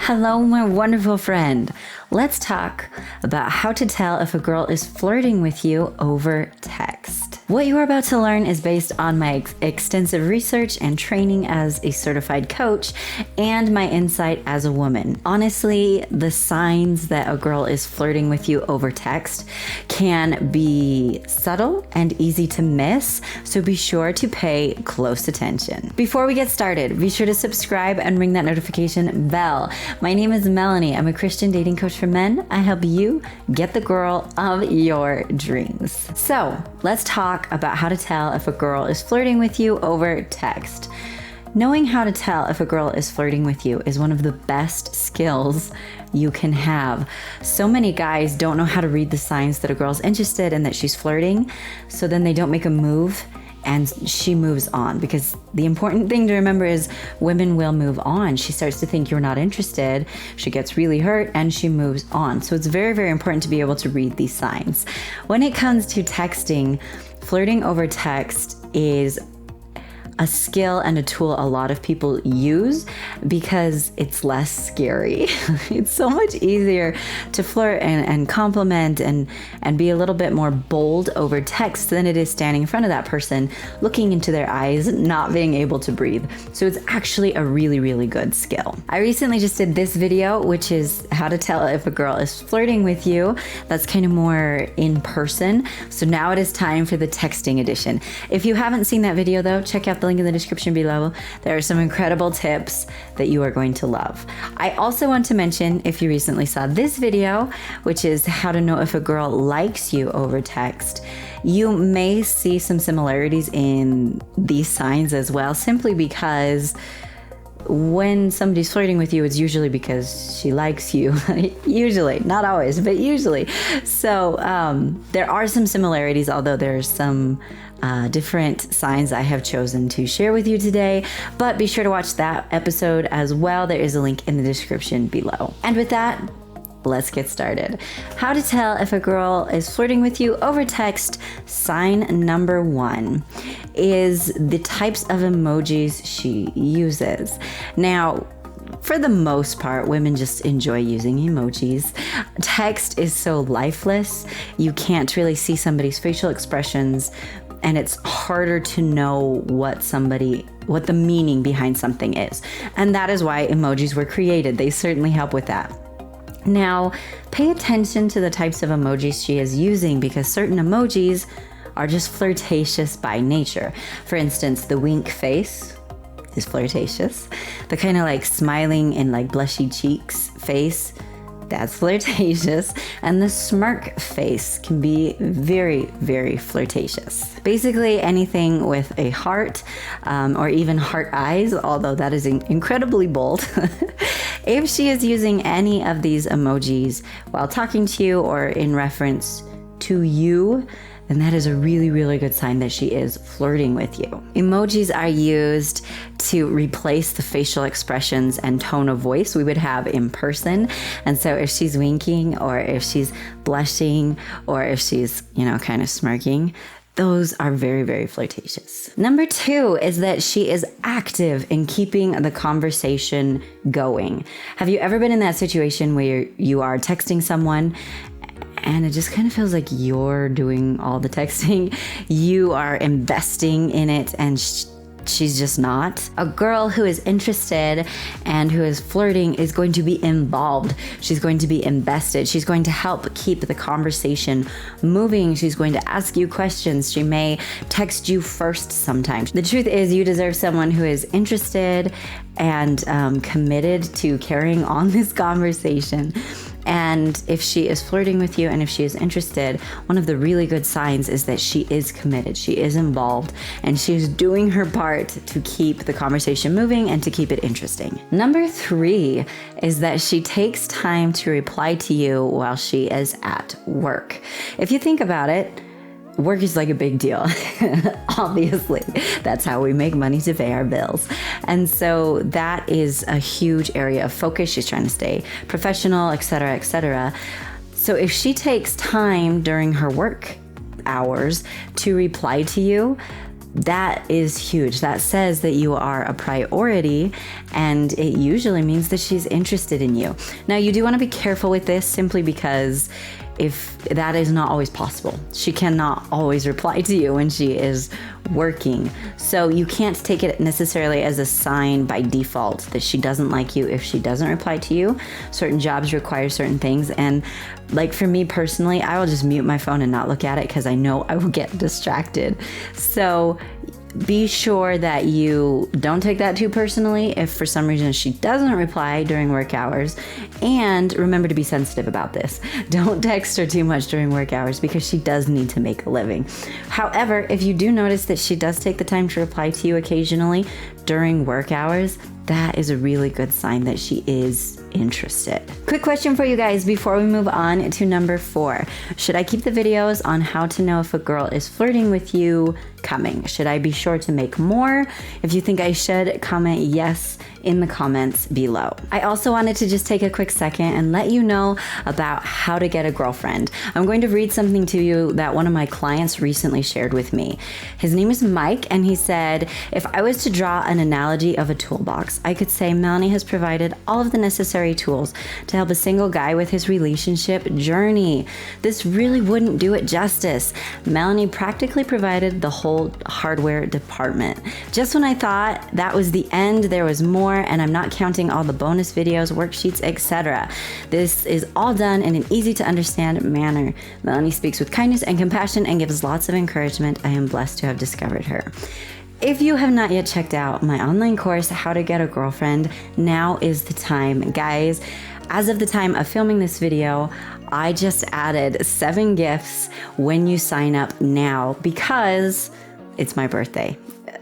Hello, my wonderful friend. Let's talk about how to tell if a girl is flirting with you over text. What you are about to learn is based on my extensive research and training as a certified coach and my insight as a woman. Honestly, the signs that a girl is flirting with you over text can be subtle and easy to miss, so be sure to pay close attention. Before we get started, be sure to subscribe and ring that notification bell. My name is Melannie. I'm a Christian dating coach for men. I help you get the girl of your dreams. So let's talk about how to tell if a girl is flirting with you over text. Knowing how to tell if a girl is flirting with you is one of the best skills you can have. So many guys don't know how to read the signs that a girl's interested and that she's flirting, so then they don't make a move and she moves on, because the important thing to remember is women will move on. She starts to think you're not interested, she gets really hurt, and she moves on. So it's very, very important to be able to read these signs. When it comes to texting, flirting over text is a skill and a tool a lot of people use because it's less scary. It's so much easier to flirt and compliment and be a little bit more bold over text than it is standing in front of that person, looking into their eyes, not being able to breathe. So it's actually a really, really good skill. I recently just did this video, which is how to tell if a girl is flirting with you. That's kind of more in person. So now it is time for the texting edition. If you haven't seen that video though, check out the link in the description below. There are some incredible tips that you are going to love. I also want to mention, if you recently saw this video, which is how to know if a girl likes you over text, you may see some similarities in these signs as well, simply because when somebody's flirting with you, it's usually because she likes you. Usually, not always, but usually. So there are some similarities, although there's some different signs I have chosen to share with you today, but be sure to watch that episode as well. There is a link in the description below. And with that, let's get started. How to tell if a girl is flirting with you over text. Sign number 1 is the types of emojis she uses. Now, for the most part, women just enjoy using emojis. Text is so lifeless. You can't really see somebody's facial expressions, and it's harder to know what the meaning behind something is. And that is why emojis were created. They certainly help with that. Now, pay attention to the types of emojis she is using, because certain emojis are just flirtatious by nature. For instance, the wink face is flirtatious. The kind of like smiling and like blushy cheeks face, that's flirtatious. And the smirk face can be very, very flirtatious. Basically anything with a heart or even heart eyes, although that is incredibly bold. If she is using any of these emojis while talking to you or in reference to you, then that is a really, really good sign that she is flirting with you. Emojis are used to replace the facial expressions and tone of voice we would have in person. And so if she's winking, or if she's blushing, or if she's, kind of smirking, those are very, very flirtatious. Number 2 is that she is active in keeping the conversation going. Have you ever been in that situation where you are texting someone and it just kind of feels like you're doing all the texting? You are investing in it and she's just not. A girl who is interested and who is flirting is going to be involved. She's going to be invested. She's going to help keep the conversation moving. She's going to ask you questions. She may text you first sometimes. The truth is, you deserve someone who is interested and committed to carrying on this conversation. And if she is flirting with you and if she is interested, one of the really good signs is that she is committed, she is involved, and she's doing her part to keep the conversation moving and to keep it interesting. Number 3 is that she takes time to reply to you while she is at work. If you think about it, work is like a big deal. Obviously, that's how we make money to pay our bills. And so that is a huge area of focus. She's trying to stay professional, etc., etc. So if she takes time during her work hours to reply to you, that is huge. That says that you are a priority, and it usually means that she's interested in you. Now, you do want to be careful with this simply because if that is not always possible. She cannot always reply to you when she is working. So you can't take it necessarily as a sign by default that she doesn't like you if she doesn't reply to you. Certain jobs require certain things. And like for me personally, I will just mute my phone and not look at it because I know I will get distracted. So be sure that you don't take that too personally if for some reason she doesn't reply during work hours. And remember to be sensitive about this. Don't text her too much during work hours because she does need to make a living. However, if you do notice that she does take the time to reply to you occasionally during work hours, that is a really good sign that she is interested. Quick question for you guys before we move on to number 4. Should I keep the videos on how to know if a girl is flirting with you coming? Should I be sure to make more? If you think I should, comment yes in the comments below. I also wanted to just take a quick second and let you know about how to get a girlfriend. I'm going to read something to you that one of my clients recently shared with me. His name is Mike, and he said, if I was to draw an analogy of a toolbox, I could say Melannie has provided all of the necessary tools to help a single guy with his relationship journey. This really wouldn't do it justice. Melannie practically provided the whole hardware department. Just when I thought that was the end, there was more, and I'm not counting all the bonus videos, worksheets, etc. This is all done in an easy to understand manner. Melannie speaks with kindness and compassion and gives lots of encouragement. I am blessed to have discovered her. If you have not yet checked out my online course, How to Get a Girlfriend, now is the time. Guys, as of the time of filming this video, I just added 7 gifts when you sign up now because it's my birthday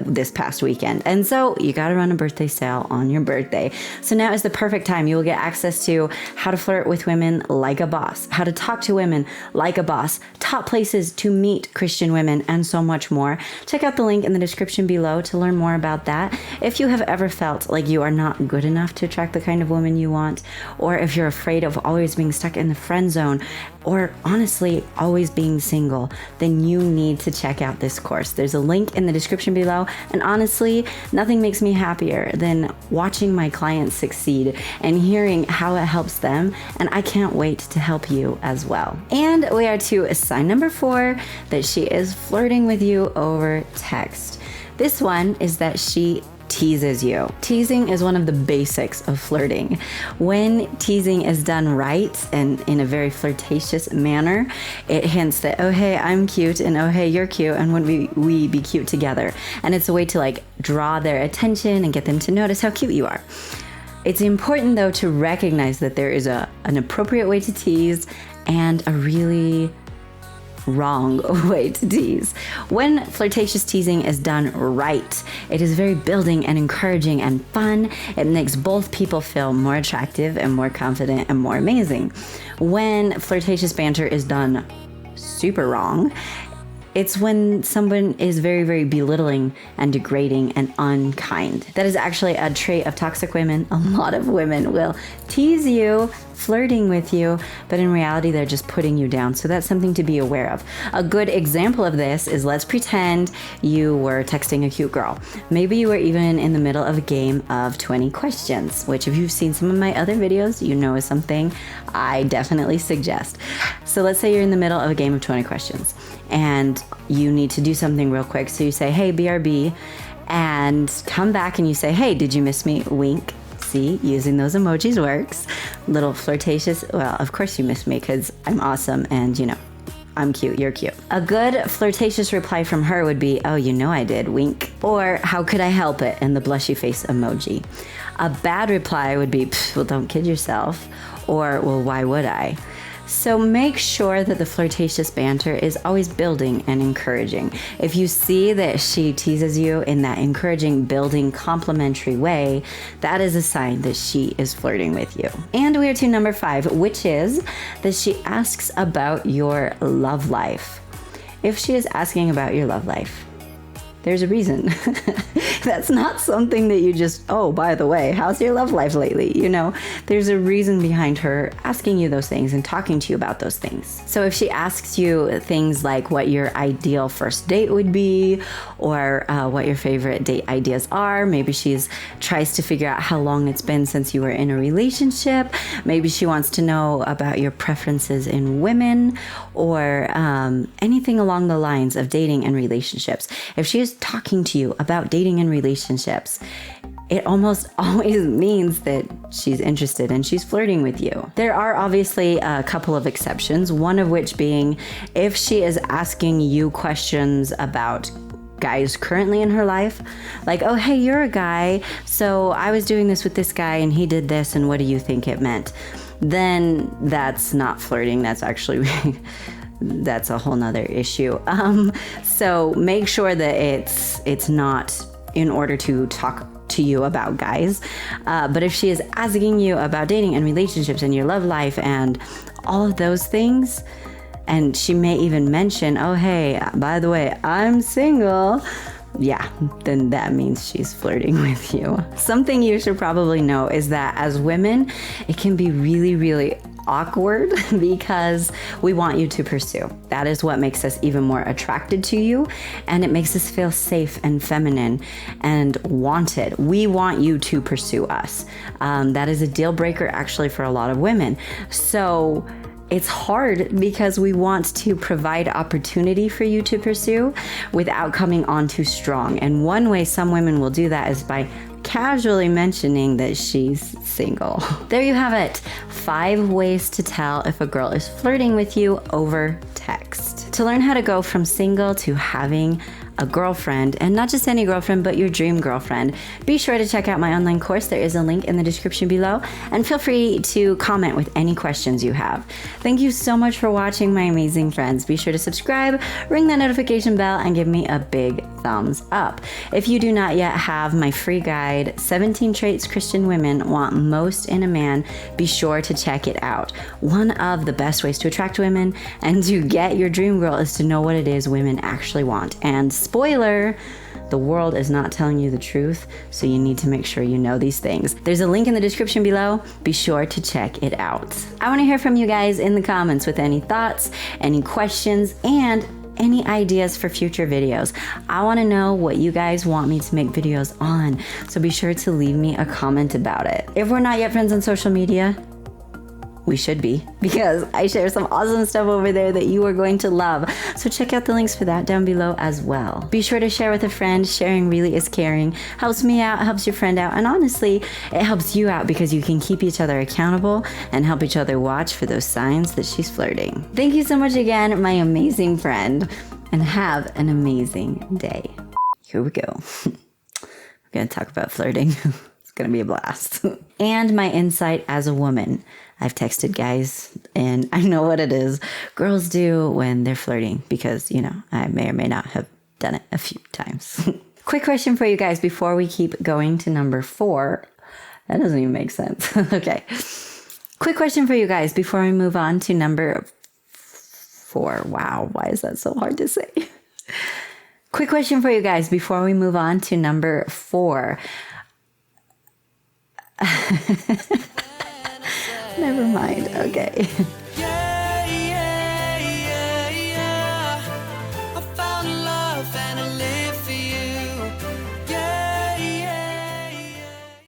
this past weekend. And so you got to run a birthday sale on your birthday. So now is the perfect time. You will get access to how to flirt with women like a boss, how to talk to women like a boss, top places to meet Christian women, and so much more. Check out the link in the description below to learn more about that. If you have ever felt like you are not good enough to attract the kind of woman you want, or if you're afraid of always being stuck in the friend zone, or honestly, always being single, then you need to check out this course. There's a link in the description below. And honestly, nothing makes me happier than watching my clients succeed and hearing how it helps them. And I can't wait to help you as well. And we are to sign number 4, that she is flirting with you over text. This one is that she teases you. Teasing is one of the basics of flirting. When teasing is done right and in a very flirtatious manner, it hints that, oh hey, I'm cute, and oh hey, you're cute, and wouldn't we be cute together? And it's a way to like draw their attention and get them to notice how cute you are. It's important though to recognize that there is an appropriate way to tease and a really wrong way to tease. When flirtatious teasing is done right, it is very building and encouraging and fun. It makes both people feel more attractive and more confident and more amazing. When flirtatious banter is done super wrong, it's when someone is very, very belittling and degrading and unkind. That is actually a trait of toxic women. A lot of women will tease you, flirting with you, but in reality, they're just putting you down. So that's something to be aware of. A good example of this is, let's pretend you were texting a cute girl. Maybe you were even in the middle of a game of 20 questions, which if you've seen some of my other videos, you know is something I definitely suggest. So let's say you're in the middle of a game of 20 questions and you need to do something real quick. So you say, hey, BRB, and come back and you say, hey, did you miss me? Wink. See, using those emojis works. Little flirtatious, well, of course you missed me because I'm awesome and you know, I'm cute, you're cute. A good flirtatious reply from her would be, oh, you know I did, wink. Or how could I help it? And the blushy face emoji. A bad reply would be, well, don't kid yourself. Or, well, why would I? So make sure that the flirtatious banter is always building and encouraging. If you see that she teases you in that encouraging, building, complimentary way, that is a sign that she is flirting with you. And we are to number 5, which is that she asks about your love life. If she is asking about your love life, there's a reason. That's not something that you just, oh, by the way, how's your love life lately? You know, there's a reason behind her asking you those things and talking to you about those things. So if she asks you things like what your ideal first date would be, or what your favorite date ideas are, maybe she's tries to figure out how long it's been since you were in a relationship. Maybe she wants to know about your preferences in women, or anything along the lines of dating and relationships. If she is talking to you about dating and relationships, it almost always means that she's interested and she's flirting with you. There are obviously a couple of exceptions, one of which being if she is asking you questions about guys currently in her life, like, oh, hey, you're a guy, so I was doing this with this guy and he did this, and what do you think it meant? Then that's not flirting. That's actually that's a whole nother issue. So make sure that it's not in order to talk to you about guys. But if she is asking you about dating and relationships and your love life and all of those things, and she may even mention, oh, hey, by the way, I'm single. Yeah, then that means she's flirting with you. Something you should probably know is that as women, it can be really, really awkward because we want you to pursue. That is what makes us even more attracted to you, and it makes us feel safe and feminine and wanted. We want you to pursue us. That is a deal breaker actually for a lot of women. So it's hard because we want to provide opportunity for you to pursue without coming on too strong. And one way some women will do that is by casually mentioning that she's single. There you have it. 5 ways to tell if a girl is flirting with you over text. To learn how to go from single to having a girlfriend, and not just any girlfriend, but your dream girlfriend, be sure to check out my online course. There is a link in the description below, and feel free to comment with any questions you have. Thank you so much for watching, my amazing friends. Be sure to subscribe, ring that notification bell, and give me a big thumbs up. If you do not yet have my free guide, 17 Traits Christian Women Want Most in a Man, be sure to check it out. One of the best ways to attract women and to get your dream girl is to know what it is women actually want. And spoiler, the world is not telling you the truth, so you need to make sure you know these things. There's a link in the description below. Be sure to check it out. I want to hear from you guys in the comments with any thoughts, any questions, and any ideas for future videos. I want to know what you guys want me to make videos on, so be sure to leave me a comment about it. If we're not yet friends on social media, we should be, because I share some awesome stuff over there that you are going to love. So check out the links for that down below as well. Be sure to share with a friend. Sharing really is caring. Helps me out, helps your friend out, and honestly, it helps you out because you can keep each other accountable and help each other watch for those signs that she's flirting. Thank you so much again, my amazing friend, and have an amazing day. Here we go. We're gonna talk about flirting. It's gonna be a blast. And my insight as a woman. I've texted guys, and I know what it is girls do when they're flirting, because, you know, I may or may not have done it a few times. Quick question for you guys before we keep going to number 4. That doesn't even make sense. Okay. Quick question for you guys before we move on to number 4. Wow, why is that so hard to say? Quick question for you guys before we move on to number 4. Never mind. Okay.